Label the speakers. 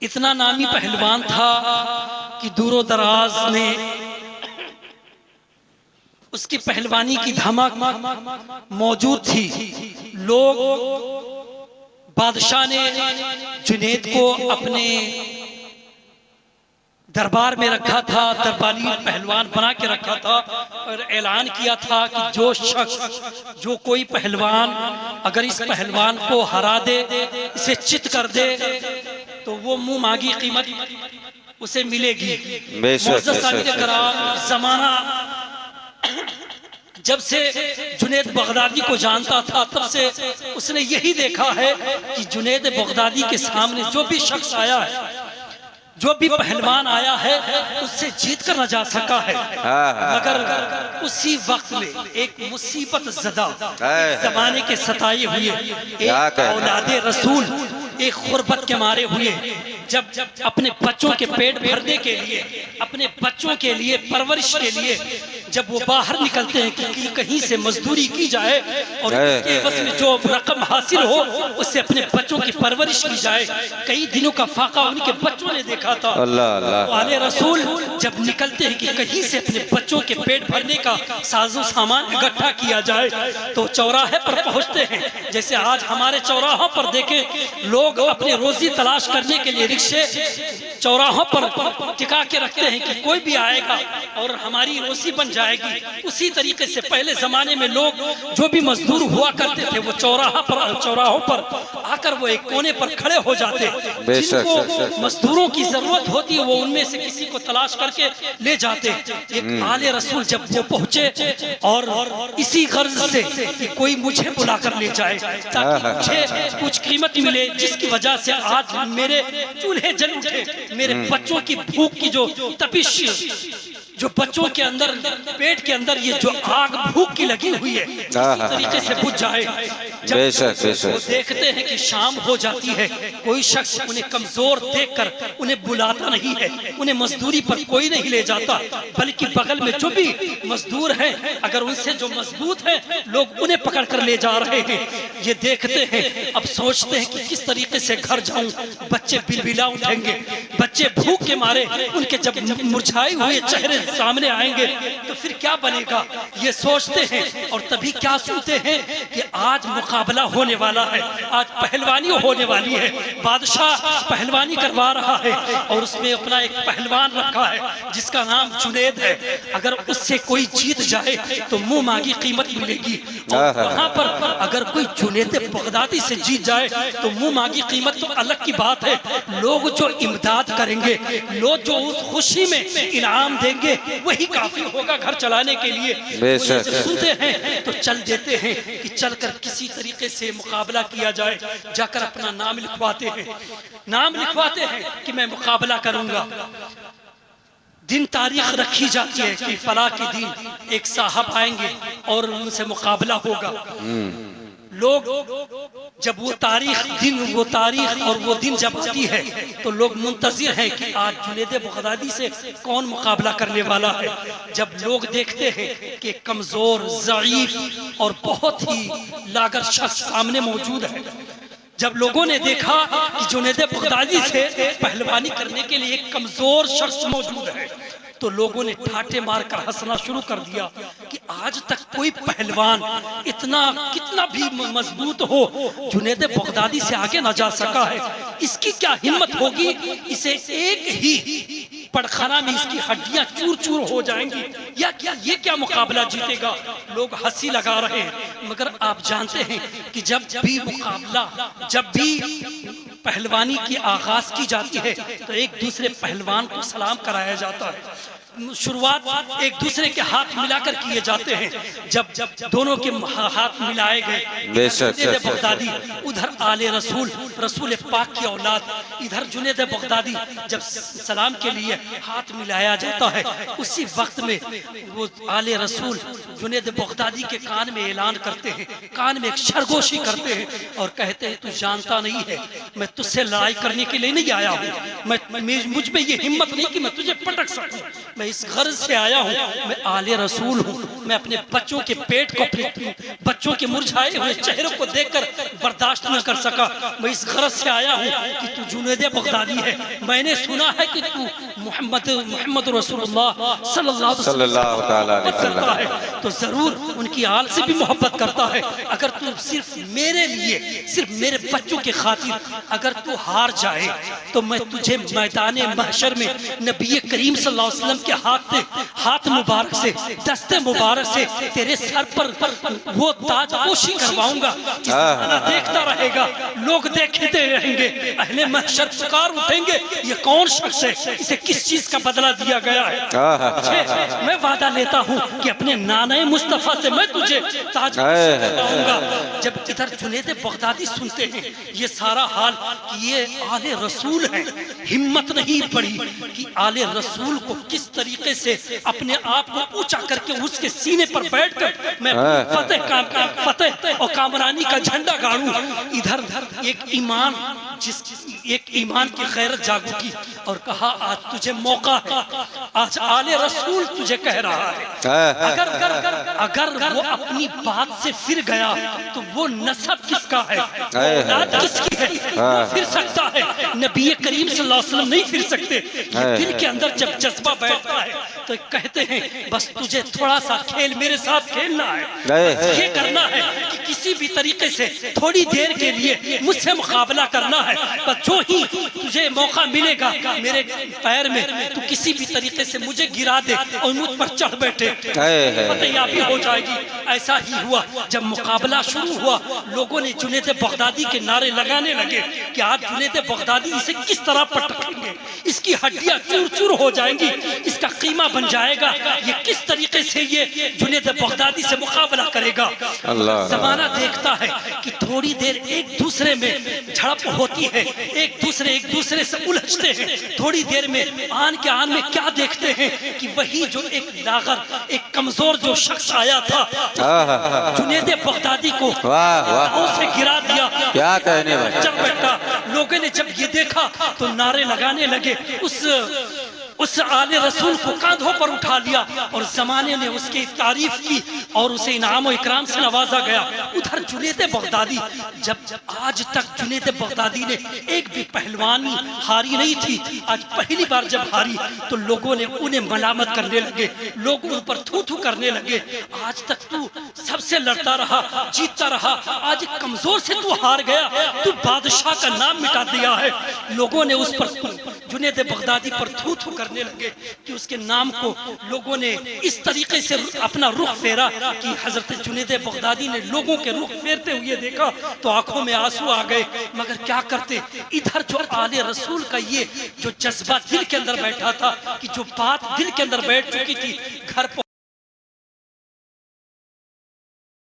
Speaker 1: इतना नामी पहलवान था कि दूरों दराज में उसकी पहलवानी की धमक मौजूद थी। लोग बादशाह ने जुनैद को अपने दरबार में रखा था, दरबारी पहलवान बना के रखा था और ऐलान किया था कि जो शख्स, जो कोई पहलवान अगर इस पहलवान को हरा दे, इसे चित कर दे, तो वो मुंह मांगी कीमत उसे मिलेगी। जमाना जब से जुनैद बगदादी को जानता था तब से उसने यही देखा है कि जुनैद बगदादी के सामने जो भी शख्स आया है, जो भी पहलवान आया है, उससे जीत कर न जा सका है। मगर उसी वक्त में एक मुसीबत ज़दा जमाने के सताए हुए एक औलादे रसूल एक गुर्बत के मारे हुए, जब अपने बच्चों के पेट भरने के लिए, अपने बच्चों के लिए, परवरिश के लिए जब वो बाहर निकलते हैं कि कहीं से मजदूरी की जाए और इसके बस में जो रकम हासिल हो उससे अपने बच्चों की परवरिश की जाए। कई दिनों का फाका उनके बच्चों ने देखा था। वाले रसूल जब निकलते हैं कि कहीं से अपने बच्चों के पेट भरने का साजो सामान इकट्ठा किया जाए, तो चौराहे पर पहुंचते हैं। जैसे आज हमारे चौराहों पर देखें, लोग अपनी रोजी तलाश करने के लिए रिक्शे चौराहों पर टिका के रखते हैं कि कोई भी आएगा और हमारी रोजी बन जाएगी। उसी तरीके से पहले जमाने में लोग जो भी मजदूर हुआ करते थे वो चौराहों पर आकर वो एक कोने पर खड़े हो जाते। जिनको मजदूरों की जरूरत होती है वो उनमें से किसी को तलाश करके ले जाते। एक आले रसूल जब वो पहुंचे और इसी गर्ज से कि कोई मुझे बुलाकर ले जाए ताकि मुझे कुछ कीमत मिले, जिसकी वजह से आज मेरे चूल्हे जल उठे, मेरे बच्चों की भूख की जो तपिश, जो बच्चों के अंदर पेट के अंदर ये जो आग भूख की लगी हुई है इसी तरीके से बुझ जाए। जब वो देखते हैं कि शाम हो जाती है, कोई शख्स उन्हें कमजोर देखकर उन्हें बुलाता नहीं है, उन्हें मजदूरी पर कोई नहीं ले जाता, बल्कि बगल में जो भी मजदूर हैं अगर उनसे जो मजबूत हैं लोग उन्हें पकड़ कर ले जा रहे हैं। ये देखते हैं, अब सोचते हैं कि किस तरीके से घर जाऊं, बच्चे बिलबिला उठेंगे, बच्चे भूख के मारे उनके जब मुरझाए हुए चेहरे सामने आएंगे तो फिर क्या बनेगा, ये सोचते हैं। और तभी क्या सुनते हैं कि आज मुकाबला होने वाला है, आज पहलवानी होने वाली है, बादशाह पहलवानी करवा रहा है और उसमें अपना एक पहलवान रखा है जिसका नाम जुनैद है। अगर उससे कोई जीत जाए तो मुंह मांगी कीमत मिलेगी, और वहां पर अगर कोई जुनैद बगदादी से जीत जाए तो मुंह मांगी कीमत तो अलग की बात है। लोग जो इमदाद करेंगे, लोग जो उस खुशी में इनाम देंगे वही काफी होगा घर चलाने के लिए। सुनते हैं तो चल देते हैं कि चलकर किसी तरीके से मुकाबला किया जाए। जाकर अपना नाम लिखवाते हैं, नाम लिखवाते हैं कि मैं मुकाबला करूंगा। दिन तारीख रखी जाती है कि फला के दिन एक साहब आएंगे और उनसे मुकाबला होगा। लोग जब वो तारीख और वो दिन जब आती है तो लोग मुंतजिर हैं कि आज जुनैद बगदादी से कौन मुकाबला करने वाला है। जब लोग देखते हैं कि कमजोर, ज़ईफ और बहुत ही लागर शख्स सामने मौजूद है, जब लोगों ने देखा कि जुनैद बगदादी से पहलवानी करने के लिए एक कमजोर शख्स मौजूद है, तो लोगों ने ठाटे मारकर हंसना शुरू कर दिया कि आज तक कोई पहलवान कितना भी मजबूत हो जुनैद बगदादी से आगे ना जा सका है। इसकी क्या हिम्मत होगी, इसे एक ही पड़खाना में इसकी हड्डियां चूर चूर हो जाएंगी, या क्या ये क्या मुकाबला जीतेगा। लोग हंसी लगा रहे हैं, मगर आप जानते हैं कि जब भी पहलवानी की आगाज की जाती है तो एक दूसरे पहलवान को सलाम कराया जाता है। शुरुआत एक दूसरे के हाथ मिलाकर किए जाते हैं। जब दोनों के हाथ मिलाए गए, जुनैद बगदादी उधर आले रसूल पाक की औलाद, इधर जुनैद बगदादी, जब सलाम के लिए हाथ मिलाया जाता है उसी वक्त में वो आले रसूल जुनैद बगदादी के कान में ऐलान करते हैं, कान में एक सरगोशी करते हैं और कहते हैं, तू जानता नहीं है मैं तुझसे लड़ाई करने के लिए नहीं आया हूँ, मुझ में ये हिम्मत नहीं कि मैं तुझे पटक सकूं, मैं मैं इस गर्ज से आया हूँ, मैं आले रसूल हूँ, मैं अपने बच्चों के पेट को, अपने बच्चों के मुरझाए हुए चेहरों को देखकर बर्दाश्त न कर सका। मैं इस गर्ज से आया हूँ कि तू जुनैद बगदादी है। मैंने सुना है कि तू मोहम्मद रसूलुल्लाह सल्लल्लाहु अलैहि वसल्लम है, तो जरूर उनकी आल से भी मोहब्बत करता है। अगर तू सिर्फ मेरे लिए, सिर्फ मेरे बच्चों के खातिर अगर तू हार जाए तो मैं तुझे मैदान महशर में नबी करीम सल्लल्लाहु अलैहि वसल्लम के हाथ मुबारक से, दस्ते मुबारक से तेरे सर पर वो ताजपोशी करवाऊंगा। देखता रहेगा, लोग देखते रहेंगे, अहले महशर पुकार उठेंगे, ये कौन शख्स है, इसे किस चीज का बदला दिया गया है। मैं वादा लेता हूँ कि अपने नाना मुस्तफा से मैं तुझे ताजपोशी करवाऊंगा। जब इधर जुनैद बगदादी सुनते हैं ये सारा हाल कि ये आले रसूल हैं, हिम्मत नहीं पड़ी कि आले रसूल को किस तरीके से अपने आप को ऊंचा करके उसके सीने पर बैठकर मैं फतेह और कामरानी का झंडा गाड़ूं। इधर एक ईमान की गैरत जागू की और कहा आज तुझे मौका है, आज आले रसूल तुझे कह रहा है। अगर वो अपनी बात से फिर गया तो वो नसब किसका है, औलाद किसकी है, वो फिर सकता है, नबी करीम सल्लल्लाहु अलैहि वसल्लम नहीं फिर सकते। ये दिल के अंदर जब जज्बा बैठता है तो कहते हैं बस तुझे थोड़ा सा खेल मेरे साथ खेलना है, ये करना है कि किसी भी तरीके से थोड़ी देर के लिए मुझसे मुकाबला करना है। पर जो ही तुझे मौका मिलेगा मेरे पैर में, तू किसी भी तरीके से मुझे गिरा दे और मुझ पर चढ़ बैठे, फतेयाबी हो जाएगी। ऐसा ही हुआ। जब मुकाबला शुरू हुआ लोगों ने जुनैद बगदादी के नारे लगाने लगे कि आज जुनैद बगदादी इसे किस तरह पटकेंगे, इसकी हड्डियां चूर चूर हो जाएंगी, इसका कीमा बन जाएगा, ये किस तरीके से ये जुनैद बगदादी से मुकाबला करेगा। जमाना देखता है कि थोड़ी देर एक दूसरे में झड़प होती है, एक दूसरे से उलझते हैं। थोड़ी देर में आन के आन में क्या देखते हैं कि वही जो एक लागर, एक कमजोर जो शख्स आया था जुनैद बगदादी को उसे गिरा दिया।
Speaker 2: क्या कहने
Speaker 1: चल बैठा। लोगों ने जब ये देखा तो नारे लगाने लगे, उस आले रसूल को कांधों पर उठा लिया और जमाने ने उसकी तारीफ की और उसे इनाम और इकराम से नवाजा गया। उधर जुनैद बगदादी, जब आज तक जुनैद बगदादी ने एक भी पहलवानी हारी नहीं थी, आज पहली बार जब हारी तो लोगों ने उन्हें मलामत करने लगे, लोग उन पर थू थू करने लगे। आज तक तू सबसे लड़ता रहा, जीतता रहा, आज कमजोर से तू हार गया, तू बादशाह का नाम मिटा दिया है। लोगों ने उस पर जुनैद बगदादी पर थू थू करने लगे कि उसके नाम को लोगों ने इस तरीके से अपना रुख फेरा कि हजरत जुनैद बगदादी ने लोगों के रुख फेरते हुए देखा तो आंखों में आंसू आ गए। मगर क्या करते, इधर जो आले रसूल का ये जो जज्बा दिल के अंदर बैठा था कि जो बात दिल के अंदर बैठ चुकी थी, घर